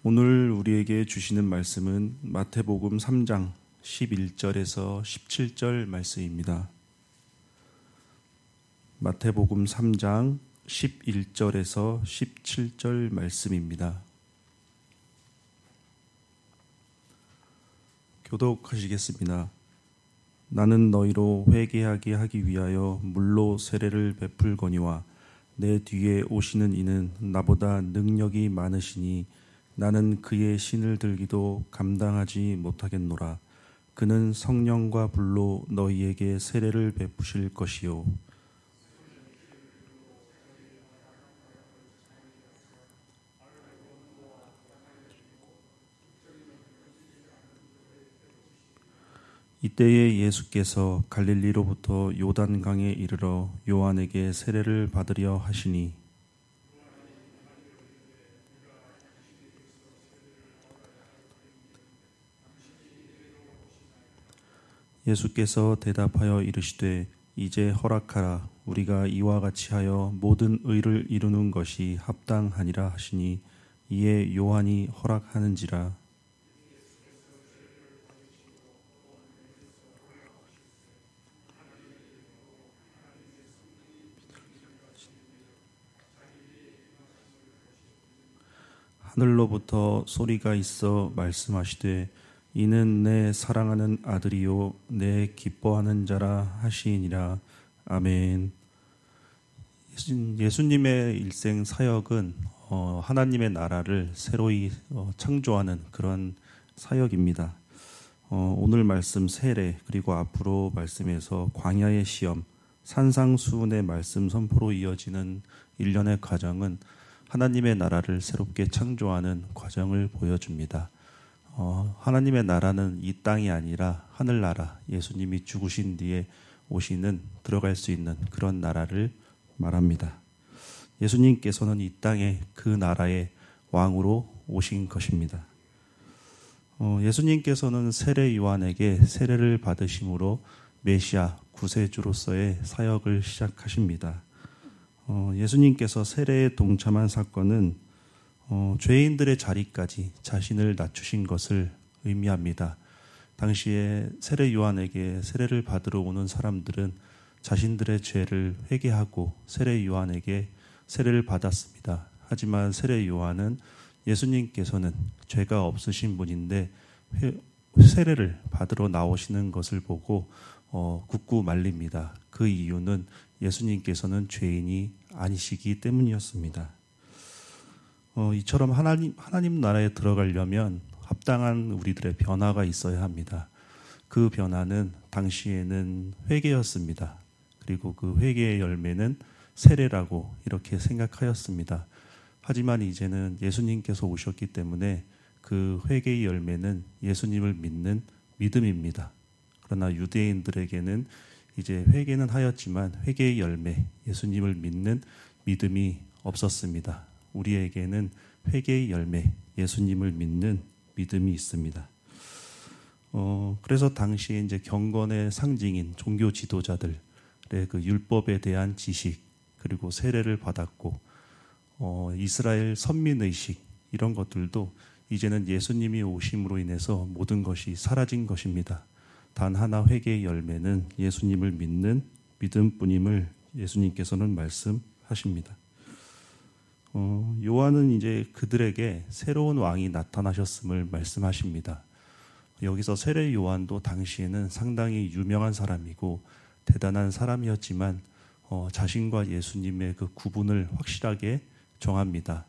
오늘 우리에게 주시는 말씀은 마태복음 3장 11절에서 17절 말씀입니다. 마태복음 3장 11절에서 17절 말씀입니다. 교독하시겠습니다. 나는 너희로 회개하게 하기 위하여 물로 세례를 베풀거니와 내 뒤에 오시는 이는 나보다 능력이 많으시니 나는 그의 신을 들기도 감당하지 못하겠노라. 그는 성령과 불로 너희에게 세례를 베푸실 것이요. 이때에 예수께서 갈릴리로부터 요단강에 이르러 요한에게 세례를 받으려 하시니 예수께서 대답하여 이르시되 이제 허락하라. 우리가 이와 같이 하여 모든 의를 이루는 것이 합당하니라 하시니 이에 요한이 허락하는지라. 하늘로부터 소리가 있어 말씀하시되 이는 내 사랑하는 아들이요 내 기뻐하는 자라 하시니라. 아멘. 예수님의 일생 사역은 하나님의 나라를 새로이 창조하는 그런 사역입니다. 오늘 말씀 세례 그리고 앞으로 말씀에서 광야의 시험, 산상수훈의 말씀 선포로 이어지는 일련의 과정은 하나님의 나라를 새롭게 창조하는 과정을 보여줍니다. 하나님의 나라는 이 땅이 아니라 하늘나라, 예수님이 죽으신 뒤에 오시는 들어갈 수 있는 그런 나라를 말합니다. 예수님께서는 이 땅에 그 나라의 왕으로 오신 것입니다. 예수님께서는 세례 요한에게 세례를 받으심으로 메시아 구세주로서의 사역을 시작하십니다. 예수님께서 세례에 동참한 사건은 죄인들의 자리까지 자신을 낮추신 것을 의미합니다. 당시에 세례 요한에게 세례를 받으러 오는 사람들은 자신들의 죄를 회개하고 세례 요한에게 세례를 받았습니다. 하지만 세례 요한은 예수님께서는 죄가 없으신 분인데 세례를 받으러 나오시는 것을 보고 굳고 말립니다. 그 이유는 예수님께서는 죄인이 아니시기 때문이었습니다. 이처럼 하나님 나라에 들어가려면 합당한 우리들의 변화가 있어야 합니다. 그 변화는 당시에는 회개였습니다. 그리고 그 회개의 열매는 세례라고 이렇게 생각하였습니다. 하지만 이제는 예수님께서 오셨기 때문에 그 회개의 열매는 예수님을 믿는 믿음입니다. 그러나 유대인들에게는 이제 회개는 하였지만 회개의 열매, 예수님을 믿는 믿음이 없었습니다. 우리에게는 회개의 열매, 예수님을 믿는 믿음이 있습니다. 그래서 당시에 이제 경건의 상징인 종교 지도자들의 그 율법에 대한 지식, 그리고 세례를 받았고, 이스라엘 선민의식, 이런 것들도 이제는 예수님이 오심으로 인해서 모든 것이 사라진 것입니다. 단 하나 회개의 열매는 예수님을 믿는 믿음뿐임을 예수님께서는 말씀하십니다. 요한은 이제 그들에게 새로운 왕이 나타나셨음을 말씀하십니다. 여기서 세례 요한도 당시에는 상당히 유명한 사람이고 대단한 사람이었지만 자신과 예수님의 그 구분을 확실하게 정합니다.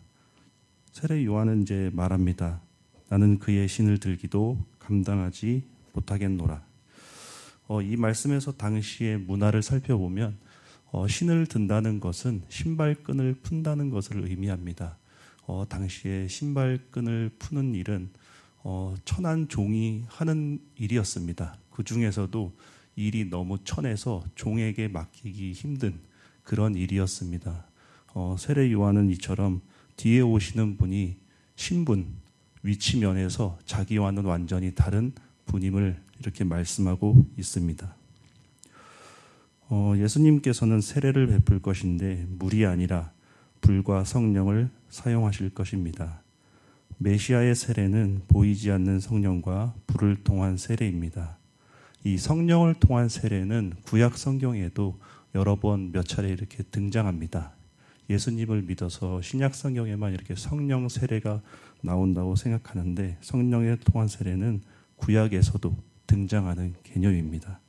세례 요한은 이제 말합니다. 나는 그의 신을 들기도 감당하지 못하겠노라. 이 말씀에서 당시의 문화를 살펴보면 신을 든다는 것은 신발끈을 푼다는 것을 의미합니다. 당시에 신발끈을 푸는 일은 천한 종이 하는 일이었습니다. 그 중에서도 일이 너무 천해서 종에게 맡기기 힘든 그런 일이었습니다. 세례 요한은 이처럼 뒤에 오시는 분이 신분, 위치면에서 자기와는 완전히 다른 분임을 이렇게 말씀하고 있습니다. 예수님께서는 세례를 베풀 것인데 물이 아니라 불과 성령을 사용하실 것입니다. 메시아의 세례는 보이지 않는 성령과 불을 통한 세례입니다. 이 성령을 통한 세례는 구약 성경에도 여러 번 몇 차례 이렇게 등장합니다. 예수님을 믿어서 신약 성경에만 이렇게 성령 세례가 나온다고 생각하는데 성령에 통한 세례는 구약에서도 등장하는 개념입니다.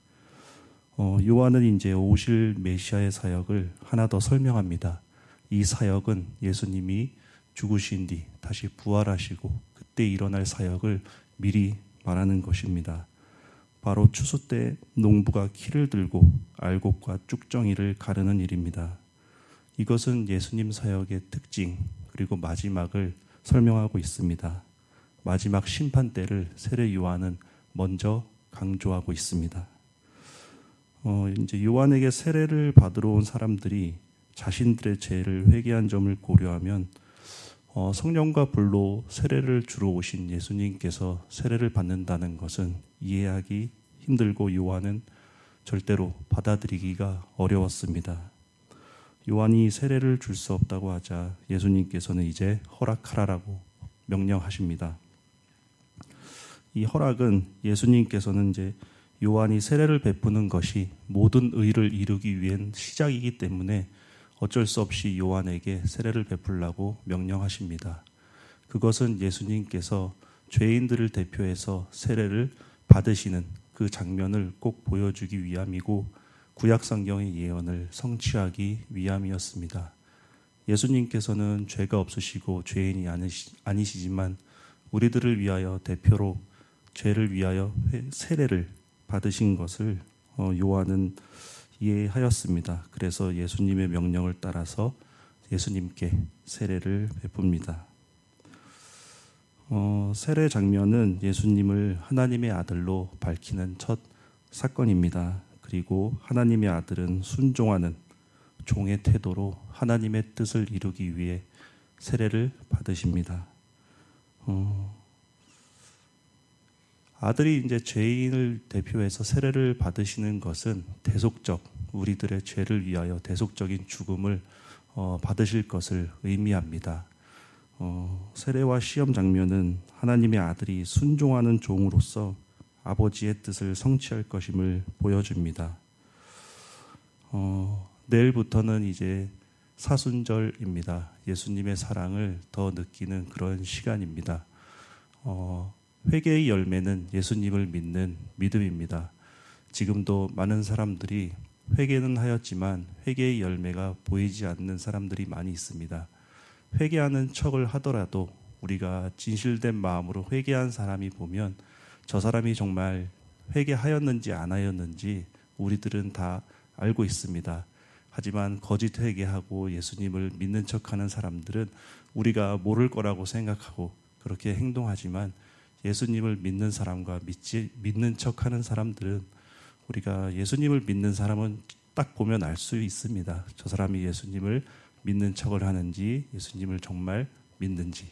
요한은 이제 오실 메시아의 사역을 하나 더 설명합니다. 이 사역은 예수님이 죽으신 뒤 다시 부활하시고 그때 일어날 사역을 미리 말하는 것입니다. 바로 추수 때 농부가 키를 들고 알곡과 쭉정이를 가르는 일입니다. 이것은 예수님 사역의 특징 그리고 마지막을 설명하고 있습니다. 마지막 심판 때를 세례 요한은 먼저 강조하고 있습니다. 이제 요한에게 세례를 받으러 온 사람들이 자신들의 죄를 회개한 점을 고려하면 성령과 불로 세례를 주러 오신 예수님께서 세례를 받는다는 것은 이해하기 힘들고 요한은 절대로 받아들이기가 어려웠습니다. 요한이 세례를 줄 수 없다고 하자 예수님께서는 이제 허락하라라고 명령하십니다. 이 허락은 예수님께서는 이제 요한이 세례를 베푸는 것이 모든 의를 이루기 위한 시작이기 때문에 어쩔 수 없이 요한에게 세례를 베풀라고 명령하십니다. 그것은 예수님께서 죄인들을 대표해서 세례를 받으시는 그 장면을 꼭 보여주기 위함이고 구약 성경의 예언을 성취하기 위함이었습니다. 예수님께서는 죄가 없으시고 죄인이 아니시지만 우리들을 위하여 대표로 죄를 위하여 세례를 받으신 것을 요한은 이해하였습니다. 그래서 예수님의 명령을 따라서 예수님께 세례를 베풉니다. 세례 장면은 예수님을 하나님의 아들로 밝히는 첫 사건입니다. 그리고 하나님의 아들은 순종하는 종의 태도로 하나님의 뜻을 이루기 위해 세례를 받으십니다. 아들이 이제 죄인을 대표해서 세례를 받으시는 것은 대속적, 우리들의 죄를 위하여 대속적인 죽음을 받으실 것을 의미합니다. 세례와 시험 장면은 하나님의 아들이 순종하는 종으로서 아버지의 뜻을 성취할 것임을 보여줍니다. 내일부터는 이제 사순절입니다. 예수님의 사랑을 더 느끼는 그런 시간입니다. 회개의 열매는 예수님을 믿는 믿음입니다. 지금도 많은 사람들이 회개는 하였지만 회개의 열매가 보이지 않는 사람들이 많이 있습니다. 회개하는 척을 하더라도 우리가 진실된 마음으로 회개한 사람이 보면 저 사람이 정말 회개하였는지 안 하였는지 우리들은 다 알고 있습니다. 하지만 거짓 회개하고 예수님을 믿는 척하는 사람들은 우리가 모를 거라고 생각하고 그렇게 행동하지만 예수님을 믿는 사람과 믿는 척하는 사람들은 우리가 예수님을 믿는 사람은 딱 보면 알 수 있습니다. 저 사람이 예수님을 믿는 척을 하는지 예수님을 정말 믿는지.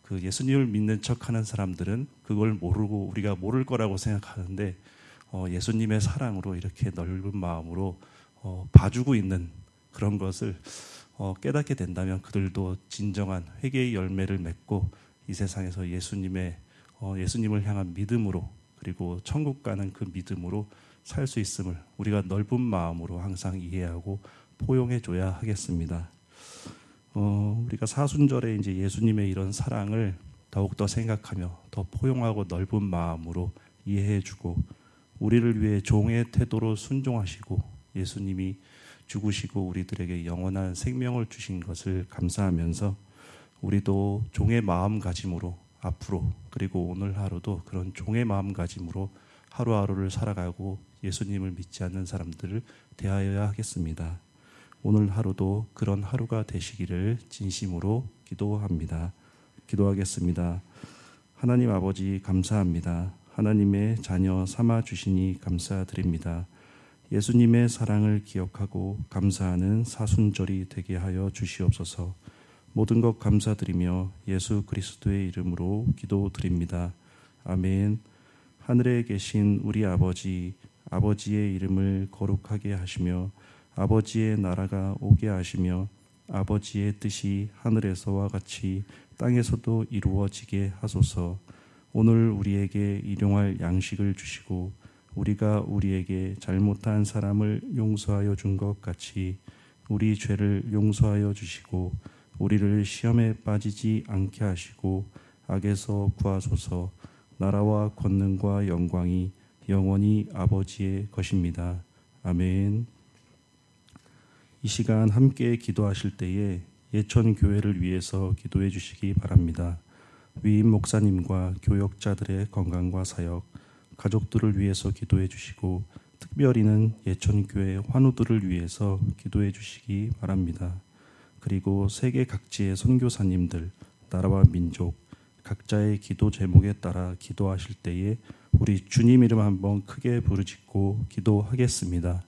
그 예수님을 믿는 척하는 사람들은 그걸 모르고 우리가 모를 거라고 생각하는데 예수님의 사랑으로 이렇게 넓은 마음으로 봐주고 있는 그런 것을 깨닫게 된다면 그들도 진정한 회개의 열매를 맺고 이 세상에서 예수님을 향한 믿음으로 그리고 천국 가는 그 믿음으로 살 수 있음을 우리가 넓은 마음으로 항상 이해하고 포용해 줘야 하겠습니다. 우리가 사순절에 이제 예수님의 이런 사랑을 더욱더 생각하며 더 포용하고 넓은 마음으로 이해해 주고 우리를 위해 종의 태도로 순종하시고 예수님이 죽으시고 우리들에게 영원한 생명을 주신 것을 감사하면서 우리도 종의 마음가짐으로 앞으로 그리고 오늘 하루도 그런 종의 마음가짐으로 하루하루를 살아가고 예수님을 믿지 않는 사람들을 대하여야 하겠습니다. 오늘 하루도 그런 하루가 되시기를 진심으로 기도합니다. 기도하겠습니다. 하나님 아버지 감사합니다. 하나님의 자녀 삼아 주시니 감사드립니다. 예수님의 사랑을 기억하고 감사하는 사순절이 되게 하여 주시옵소서. 모든 것 감사드리며 예수 그리스도의 이름으로 기도드립니다. 아멘. 하늘에 계신 우리 아버지, 아버지의 이름을 거룩하게 하시며 아버지의 나라가 오게 하시며 아버지의 뜻이 하늘에서와 같이 땅에서도 이루어지게 하소서. 오늘 우리에게 일용할 양식을 주시고 우리가 우리에게 잘못한 사람을 용서하여 준 것 같이 우리 죄를 용서하여 주시고 우리를 시험에 빠지지 않게 하시고 악에서 구하소서. 나라와 권능과 영광이 영원히 아버지의 것입니다. 아멘. 이 시간 함께 기도하실 때에 예천 교회를 위해서 기도해 주시기 바랍니다. 위임 목사님과 교역자들의 건강과 사역, 가족들을 위해서 기도해 주시고 특별히는 예천교회 환우들을 위해서 기도해 주시기 바랍니다. 그리고 세계 각지의 선교사님들, 나라와 민족, 각자의 기도 제목에 따라 기도하실 때에 우리 주님 이름 한번 크게 부르짖고 기도하겠습니다.